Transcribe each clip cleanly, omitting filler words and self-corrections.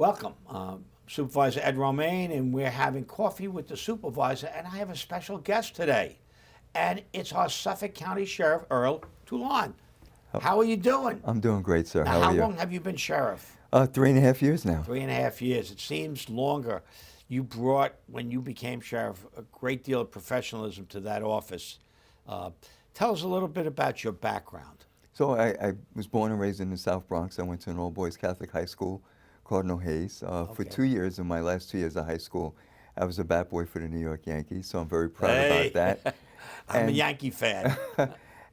Welcome. Supervisor Ed Romaine, and we're having coffee with the supervisor, and I have a special guest today, and it's our Suffolk County Sheriff, Errol, Toulon. How are you doing? I'm doing great, sir. Now, How how are you? long have you been sheriff? 3.5 years now. 3.5 years. It seems longer. You brought, when you became sheriff, a great deal of professionalism to that office. Tell us a little bit about your background. So I was born and raised in the South Bronx. I went to an all-boys Catholic high school, Cardinal Hayes. For Okay. 2 years, in my last 2 years of high school, I was a bat boy for the New York Yankees, so I'm very proud Hey. about that. I'm a Yankee fan.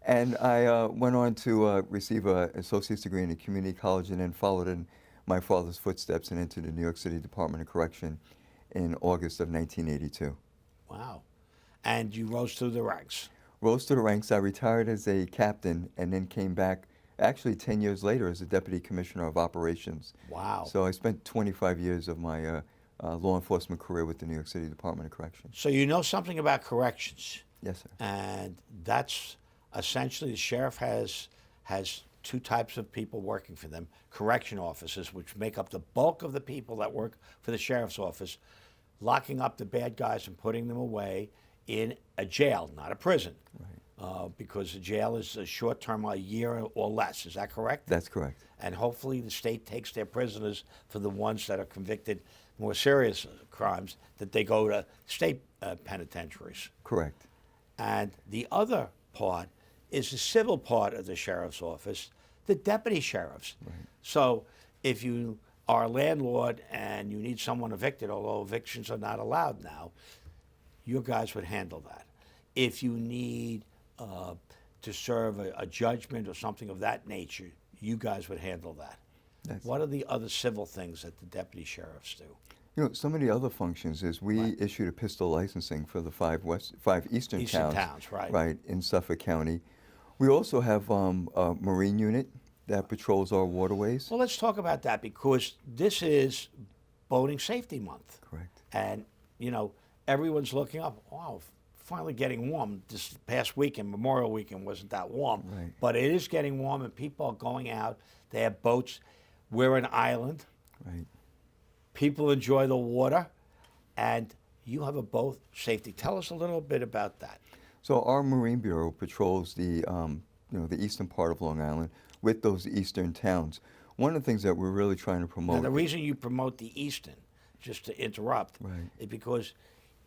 And I went on to receive an associate's degree in a community college and then followed in my father's footsteps and into the New York City Department of Correction in August of 1982. Wow. And you rose through the ranks. Rose to the ranks. I retired as a captain and then came back actually 10 years later as a deputy commissioner of operations. Wow. So I spent 25 years of my law enforcement career with the New York City Department of Corrections. So you know something about corrections. Yes, sir. And that's essentially the sheriff has two types of people working for them. Correction officers, which make up the bulk of the people that work for the sheriff's office, locking up the bad guys and putting them away in a jail, not a prison. Right. Because a jail is a short term, a year or less. Is that correct? That's correct. And hopefully the state takes their prisoners for the ones that are convicted more serious crimes, that they go to state penitentiaries. Correct. And the other part is the civil part of the sheriff's office, the deputy sheriffs. Right. So if you are a landlord and you need someone evicted, although evictions are not allowed now, your guys would handle that. If you need to serve a judgment or something of that nature, you guys would handle that. What are the other civil things that the deputy sheriffs do? You know, some of the other functions is we issued a pistol licensing for the five eastern towns, right, in Suffolk County. We also have a Marine unit that patrols our waterways. Well, let's talk about that because this is Boating Safety Month. Correct. And, you know, everyone's looking up, wow, finally getting warm. This past weekend, Memorial Weekend, wasn't that warm. Right. But it is getting warm and people are going out. They have boats. We're an island. Right. People enjoy the water, and you have a boat safety. Tell us a little bit about that. So our Marine Bureau patrols the the eastern part of Long Island with those eastern towns. One of the things that we're really trying to promote. Now, the reason you promote the eastern, just to interrupt, Right. is because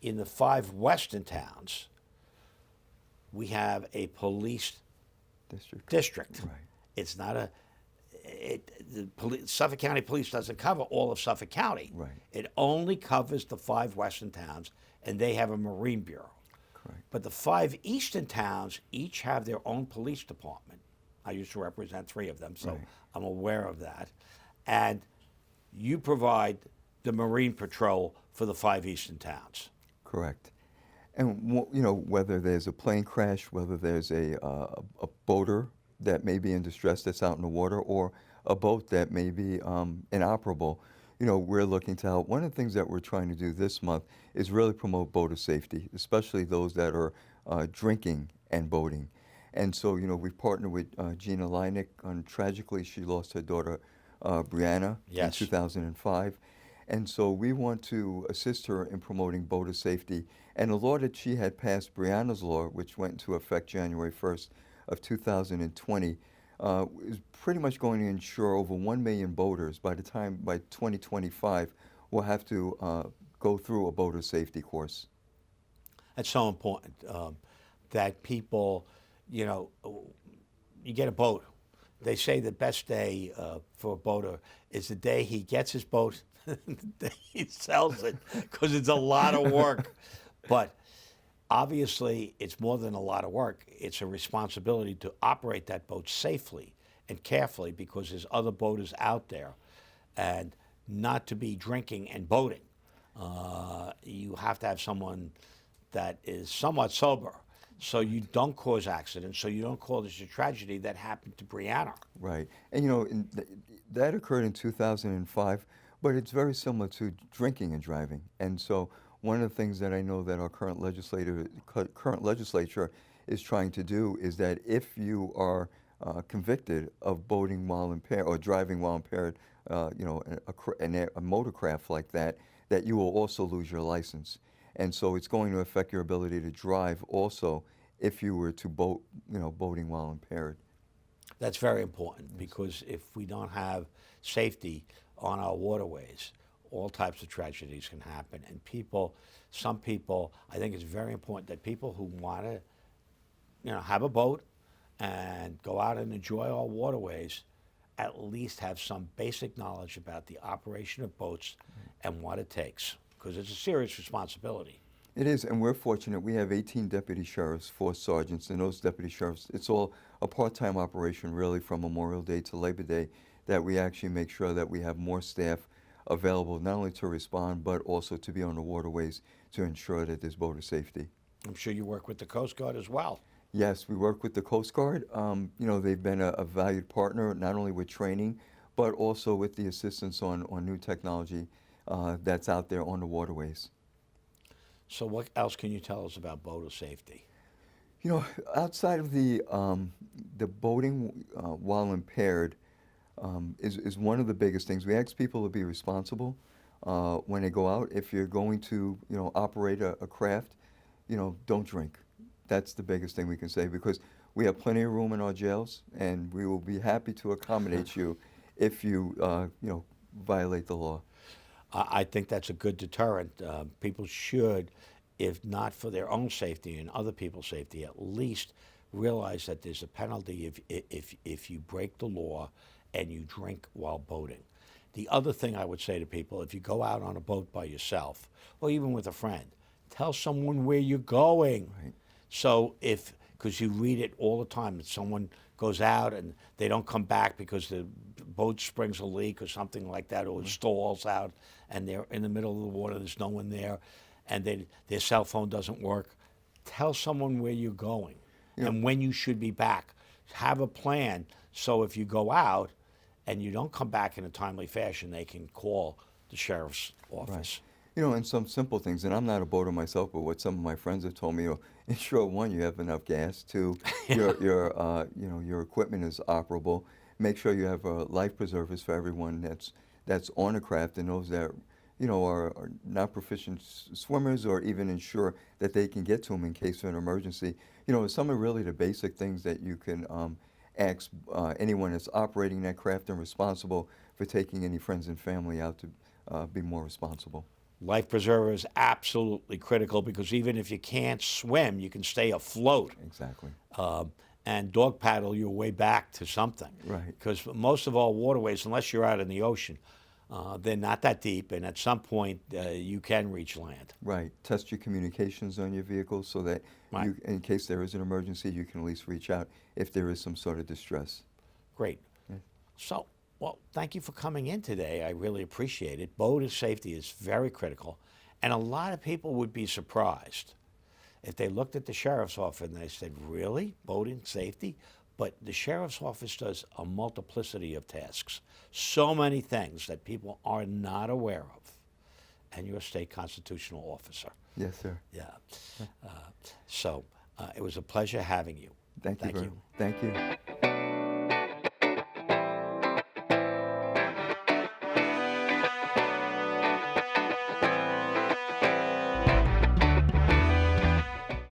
in the 5 western towns, we have a police district. Right. It's not Suffolk County Police doesn't cover all of Suffolk County. Right. It only covers the 5 western towns, and they have a Marine Bureau. Correct. But the 5 eastern towns each have their own police department. I used to represent 3 of them, so Right. I'm aware of that. And you provide the Marine Patrol for the 5 eastern towns. Correct. And whether there's a plane crash, whether there's a boater that may be in distress that's out in the water, or a boat that may be inoperable, we're looking to help. One of the things that we're trying to do this month is really promote boater safety, especially those that are drinking and boating. And so, we've partnered with Gina Leineck. Tragically, she lost her daughter, Brianna, Yes. in 2005. And so we want to assist her in promoting boater safety. And the law that she had passed, Brianna's law, which went into effect January 1st of 2020, is pretty much going to ensure over 1 million boaters by 2025 will have to go through a boater safety course. That's so important that people, you get a boat. They say the best day for a boater is the day he gets his boat, the day he sells it, because it's a lot of work. But obviously, it's more than a lot of work. It's a responsibility to operate that boat safely and carefully because there's other boaters out there, and not to be drinking and boating. You have to have someone that is somewhat sober so you don't cause accidents, so you don't cause a tragedy that happened to Brianna. Right. And, that occurred in 2005, but it's very similar to drinking and driving. And so one of the things that I know that our current legislature is trying to do is that if you are convicted of boating while impaired or driving while impaired a motorcraft like that, that you will also lose your license. And so it's going to affect your ability to drive also if you were to boating while impaired. That's very important because if we don't have safety on our waterways, all types of tragedies can happen. And some people, I think it's very important that people who want to, have a boat and go out and enjoy our waterways, at least have some basic knowledge about the operation of boats and what it takes, because it's a serious responsibility. It is, and we're fortunate. We have 18 deputy sheriffs, 4 sergeants, and those deputy sheriffs, it's all a part-time operation really from Memorial Day to Labor Day, that we actually make sure that we have more staff available not only to respond but also to be on the waterways to ensure that there's boater safety. I'm sure you work with the Coast Guard as well. Yes, we work with the Coast Guard. They've been a valued partner, not only with training, but also with the assistance on new technology that's out there on the waterways. So what else can you tell us about boater safety? Outside of the boating while impaired is one of the biggest things. We ask people to be responsible when they go out. If you're going to, operate a craft, don't drink. That's the biggest thing we can say, because we have plenty of room in our jails, and we will be happy to accommodate you if you, violate the law. I think that's a good deterrent. People should, if not for their own safety and other people's safety, at least realize that there's a penalty if you break the law and you drink while boating. The other thing I would say to people, if you go out on a boat by yourself, or even with a friend, tell someone where you're going. Right. So because you read it all the time, that someone goes out and they don't come back because the boat springs a leak or something like that, or it stalls out and they're in the middle of the water, there's no one there, and their cell phone doesn't work. Tell someone where you're going and when you should be back. Have a plan so if you go out and you don't come back in a timely fashion, they can call the sheriff's office. Right. And some simple things, and I'm not a boater myself, but what some of my friends have told me, ensure, 1, you have enough gas. 2, your equipment is operable. Make sure you have life preservers for everyone that's on a craft, and those that are not proficient swimmers, or even ensure that they can get to them in case of an emergency. Some are really the basic things that you can ask anyone that's operating that craft and responsible for taking any friends and family out to be more responsible. Life preserver is absolutely critical, because even if you can't swim, you can stay afloat. Exactly. And dog paddle your way back to something. Right. Because most of our waterways, unless you're out in the ocean, they're not that deep, and at some point you can reach land. Right. Test your communications on your vehicle so that you, in case there is an emergency, you can at least reach out if there is some sort of distress. Great. Yeah. So, well, thank you for coming in today. I really appreciate it. Boater safety is very critical, and a lot of people would be surprised if they looked at the sheriff's office and they said, really, boating safety? But the sheriff's office does a multiplicity of tasks, so many things that people are not aware of. And you're a state constitutional officer. Yes, sir. Yeah. So it was a pleasure having you. Thank you. Thank you. Thank you.